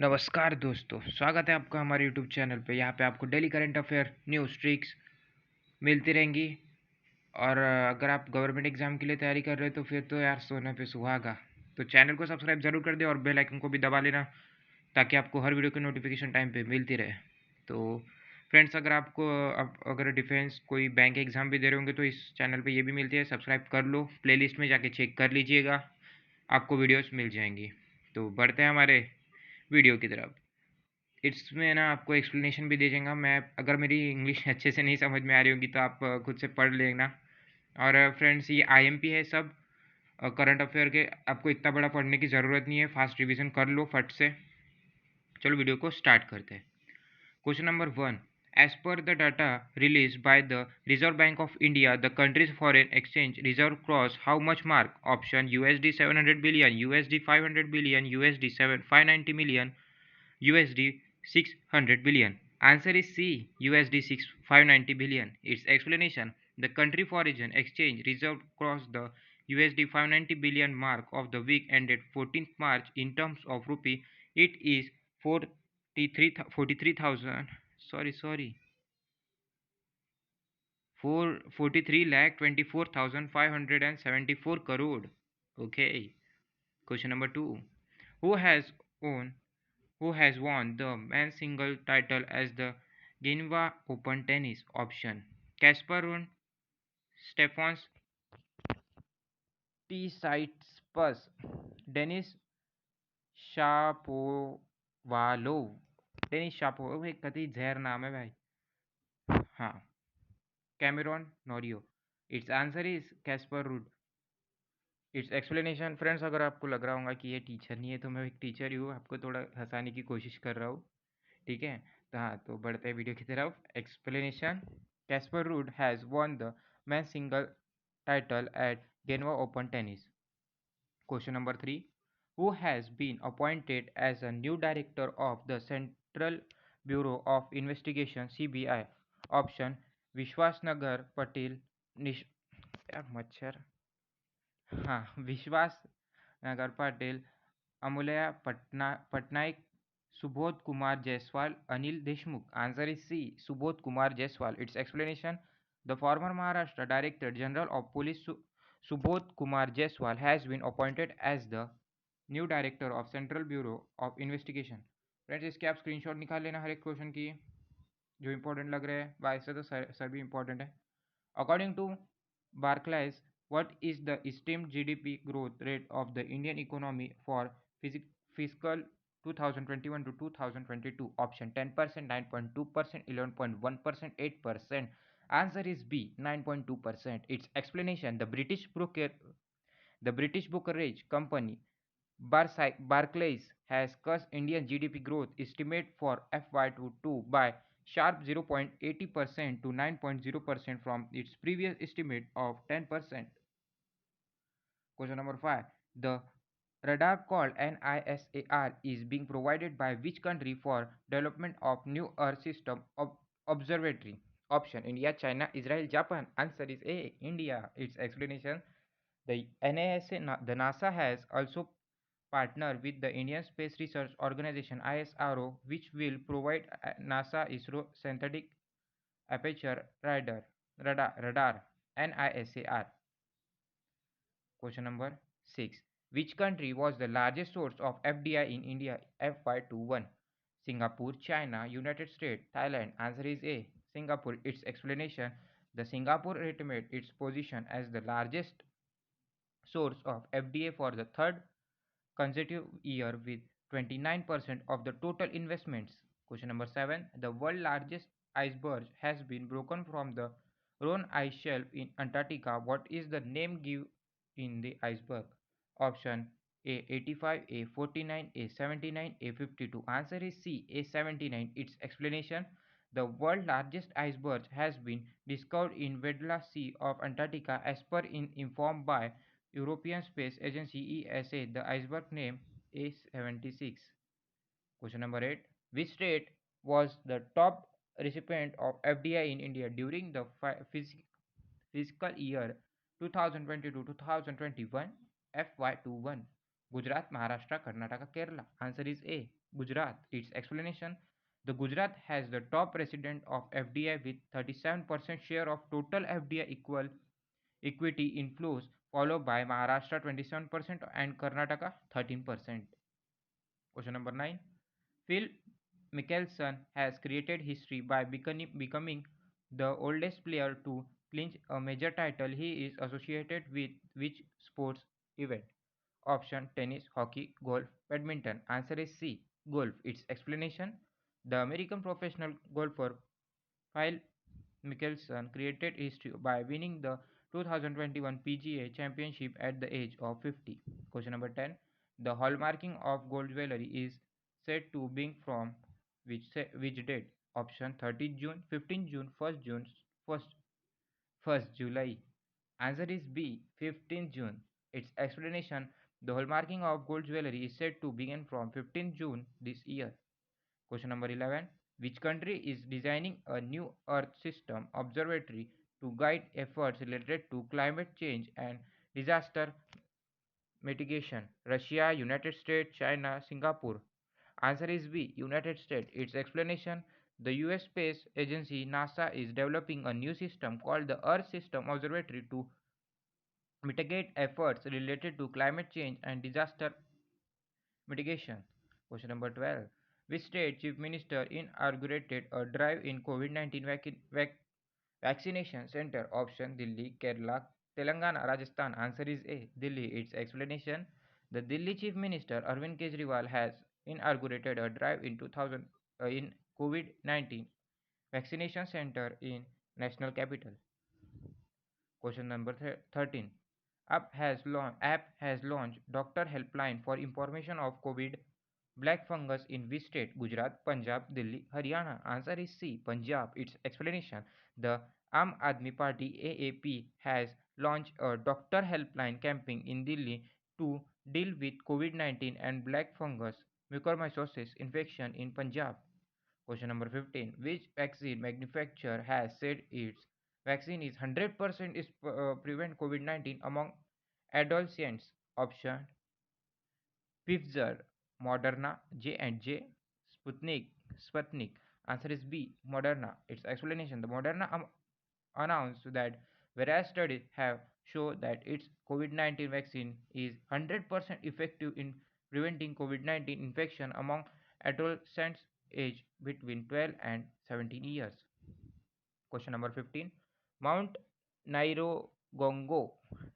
नमस्कार दोस्तों, स्वागत है आपका हमारे यूट्यूब चैनल पे। यहाँ पे आपको daily current affair, news, tricks मिलती रहेंगी। और अगर आप गवर्नमेंट एग्ज़ाम के लिए तैयारी कर रहे हो तो फिर तो यार सोने पे सुहागा। तो चैनल को सब्सक्राइब ज़रूर कर दें और बेल आइकन को भी दबा लेना, ताकि आपको हर वीडियो की नोटिफिकेशन टाइम पे मिलती रहे। तो फ्रेंड्स, अगर आपको अगर डिफेंस कोई बैंक एग्ज़ाम भी दे रहे होंगे तो इस चैनल पे ये भी मिलती है, सब्सक्राइब कर लो। प्लेलिस्ट में जाके चेक कर लीजिएगा, आपको वीडियोज़ मिल जाएंगी। तो बढ़ते हैं हमारे वीडियो की तरफ। इसमें ना आपको एक्सप्लेनेशन भी दे जाऊँगा मैं। अगर मेरी इंग्लिश अच्छे से नहीं समझ में आ रही होगी तो आप खुद से पढ़ लेना। और फ्रेंड्स, ये आईएमपी है सब करंट अफेयर के। आपको इतना बड़ा पढ़ने की ज़रूरत नहीं है, फास्ट रिवीजन कर लो फट से। चलो वीडियो को स्टार्ट करते हैं। Question number 1। As per the data released by the Reserve Bank of India, the country's foreign exchange reserve crossed how much mark? Option USD 700 billion, USD 500 billion, USD 590 million, USD 600 billion. Answer is C, USD 590 billion. Its explanation: the country foreign exchange reserve crossed the USD 590 billion mark of the week ended 14th March. In terms of rupee, it is 43,000. Sorry. 43 lakh 24,574 crore. Okay. Question number 2. Who has won who has won the men's single title as the Geneva Open Tennis? Option: Casper Ruud, Stefanos Tsitsipas, Denis Shapovalov। Denis Shapovalov एक कति जहर नाम है भाई। हाँ, Cameron नोरियो। It's answer is Caspar rude. It's explanation friends, अगर आपको लग रहा होगा कि ये टीचर नहीं है तो मैं एक टीचर ही हूँ, आपको थोड़ा हंसाने की कोशिश कर रहा हूँ। ठीक है, तो हाँ, तो बढ़ते हैं वीडियो की तरफ। Explanation: Caspar rude has won the men's single title at Geneva Open Tennis. Question number 3. Who has been appointed as a new director of the Central Bureau of Investigation (CBI)? Option: विश्वास नगर पटेल निश यार मच्छर हाँ विश्वास नगर Patel, Amulya Patnaik, Subodh Kumar Jaiswal, Anil Deshmukh. Answer is C, Subodh Kumar Jaiswal. Its explanation: the former Maharashtra Director General of Police Subodh Kumar Jaiswal has been appointed as the new Director of Central Bureau of Investigation. Friends, इसके आप screenshot निकाल लेना हर एक question की, जो important लग रहे हैं। वैसे तो सभी इंपॉर्टेंट है। According to Barclays, what is the estimated GDP growth rate of the Indian economy for fiscal 2021 to 2022? Option: 10%, 9.2%, 11.1%, 8%. Answer is B, 9.2%. Its explanation: the British brokerage company Barclays has cut Indian GDP growth estimate for FY22 by sharp 0.80% to 9.0% from its previous estimate of 10%. Question number 5. The radar called NISAR is being provided by which country for development of new Earth system observatory? Option: India, China, Israel, Japan. Answer is A, India. Its explanation: the NASA has also partnered with the Indian Space Research Organization (ISRO), which will provide NASA ISRO synthetic aperture radar NISAR. Question number 6. Which country was the largest source of FDI in India FY21? Singapore, China, United States, Thailand. Answer is A, Singapore. Its explanation: the Singapore retained its position as the largest source of FDI for the third consecutive year with 29% of the total investments. Question number 7. The world's largest iceberg has been broken from the Roan ice shelf in Antarctica. What is the name given in the iceberg? Option: A 85, A 49, A 79, A 52. Answer is C, A 79. Its explanation: the world's largest iceberg has been discovered in Weddell Sea of Antarctica as per informed by European Space Agency (ESA). The iceberg name A76. Question number 8. Which state was the top recipient of FDI in India during the fiscal year 2022-2021 FY21? Gujarat, Maharashtra, Karnataka, Kerala. Answer is A. Gujarat. Its explanation. The Gujarat has the top resident of FDI with 37% share of total FDI equity inflows, followed by Maharashtra 27% and Karnataka 13%. Question number 9. Phil Mickelson has created history by becoming the oldest player to clinch a major title. He is associated with which sports event? Option tennis, hockey, golf, badminton. Answer is C. Golf. Its explanation. The American professional golfer Phil Mickelson created history by winning the 2021 PGA Championship at the age of 50. Question number 10. The hallmarking of gold jewelry is said to be from which date? Option 30th June, 15th June, 1st June, 1st, 1st July. Answer is B. 15th June. Its explanation. The hallmarking of gold jewelry is said to begin from 15th June this year. Question number 11. Which country is designing a new Earth system observatory to guide efforts related to climate change and disaster mitigation? Russia, United States, China, Singapore. Answer is B. United States. Its explanation. The US Space Agency NASA is developing a new system called the Earth System Observatory to mitigate efforts related to climate change and disaster mitigation. Question number 12. Which state chief minister inaugurated a drive in COVID 19 vaccination center? Option Delhi, Kerala, Telangana, Rajasthan. Answer is A. Delhi. Its explanation. The Delhi chief minister Arvind Kejriwal has inaugurated a drive in 2000 in COVID 19 vaccination center in national capital. Question number 13. App has launched Doctor Helpline for information of COVID black fungus in which state? Gujarat, Punjab, Delhi, Haryana. Answer is C. Punjab. Its explanation. The Aam Aadmi Party AAP has launched a Doctor Helpline campaign in Delhi to deal with COVID-19 and black fungus mucormycosis infection in Punjab. Question number 15. Which vaccine manufacturer has said its vaccine is 100% is prevent COVID-19 among adolescents? Option Pfizer, Moderna, J&J, Sputnik. Answer is B. Moderna. Its explanation. The Moderna announced that various studies have shown that its COVID-19 vaccine is 100% effective in preventing COVID-19 infection among adolescents aged between 12 and 17 years. Question number 15. Mount Nyiragongo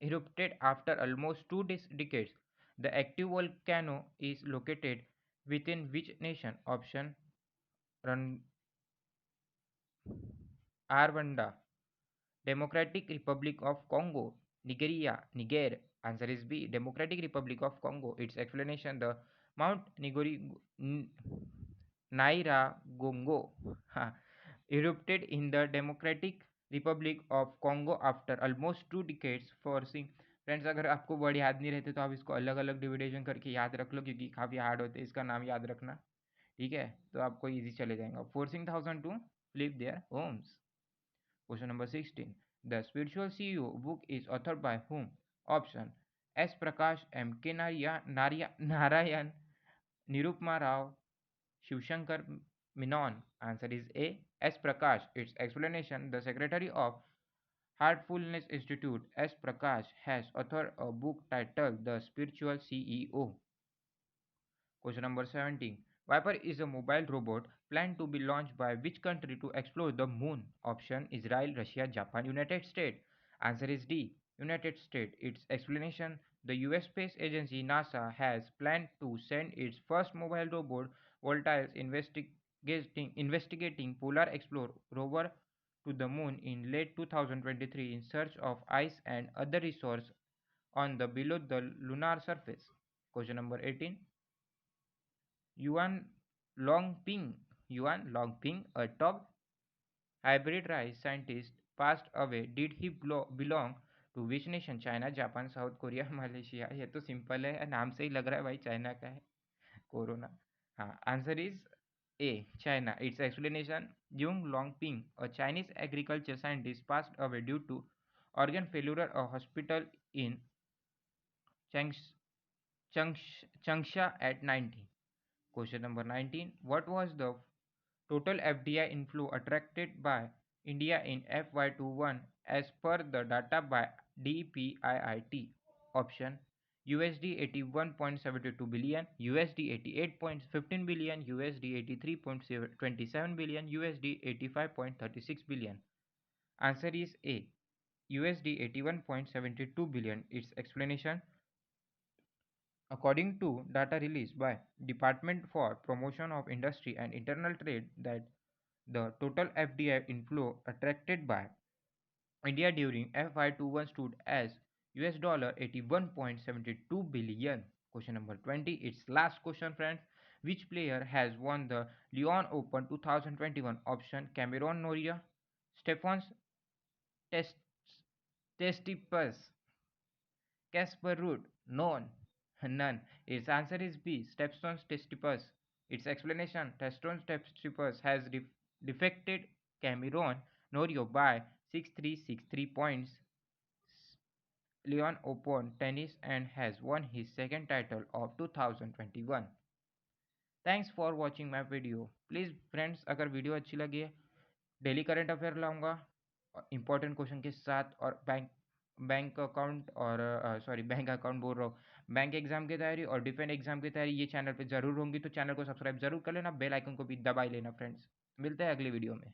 erupted after almost two decades. The active volcano is located within which nation? Option Rwanda, Democratic Republic of Congo, Niger. Answer is B. Democratic Republic of Congo. Its explanation. The Mount Nyiragongo erupted in the Democratic Republic of Congo after almost 2 decades, forcing friends अगर आपको word याद नहीं रहते तो आप इसको अलग अलग डिविडेशन करके याद रख लो क्योंकि काफ़ी हार्ड होते हैं, इसका नाम याद रखना। ठीक है, तो आपको इजी चले जाएगा। Forcing thousand to flip their homes. Question number 16. The spiritual CEO book is author by whom? Option S. Prakash, M. K. Narayan, Nirupma Rao, Shivshankar Menon. Answer is A. S. Prakash. Its explanation. The secretary of Heartfulness Institute, S. Prakash, has authored a book titled The Spiritual CEO. Question number 17. Viper is a mobile robot planned to be launched by which country to explore the moon? Option Israel, Russia, Japan, United States. Answer is D. United States. Its explanation. The US Space Agency NASA has planned to send its first mobile robot Voltiles investigating Polar Explorer rover to the moon in late 2023 in search of ice and other resources on the below the lunar surface. Question number 18. Yuan Yuan Longping, a top hybrid rice scientist, passed away. Did he belong to which nation? China, Japan, South Korea, Malaysia? ये तो simple है, नाम से ही लग रहा है भाई China का है। कोरोना। हाँ, answer is A. China. Its explanation. Yung Longping, a Chinese agriculture scientist, passed away due to organ failure at a hospital in Changsha Changsha at 19. Question number 19. What was the total FDI inflow attracted by India in FY21 as per the data by DPIIT? Option USD 81.72 billion, USD 88.15 billion, USD 83.27 billion, USD 85.36 billion. Answer is A. USD 81.72 billion. Its explanation: according to data released by Department for Promotion of Industry and Internal Trade, that the total FDI inflow attracted by India during FY21 stood as US $81.72 billion. Question number 20. Its last question, friends. Which player has won the Lyon Open 2021? Option Cameron Norrie, Stefanos Test Tsitsipas, Casper Ruud, none. Its answer is B. Stepstone's Tsitsipas. Its explanation: Stepstone's Tsitsipas has defected Cameron Norrie by 6-3, 6-3 points Lyon Open tennis and has won his second title of 2021. Thanks for watching my video. Please friends, अगर video अच्छी लगी है, daily current affair लाऊंगा important question के साथ, और bank account और sorry bank account बोल रहा हूँ, बैंक एग्जाम की तैयारी और डिफेंस एग्जाम की तैयारी ये चैनल पे जरूर होंगी. तो चैनल को सब्सक्राइब जरूर कर लेना, बेल आइकन को भी दबाई लेना फ्रेंड्स. मिलते हैं अगली वीडियो में.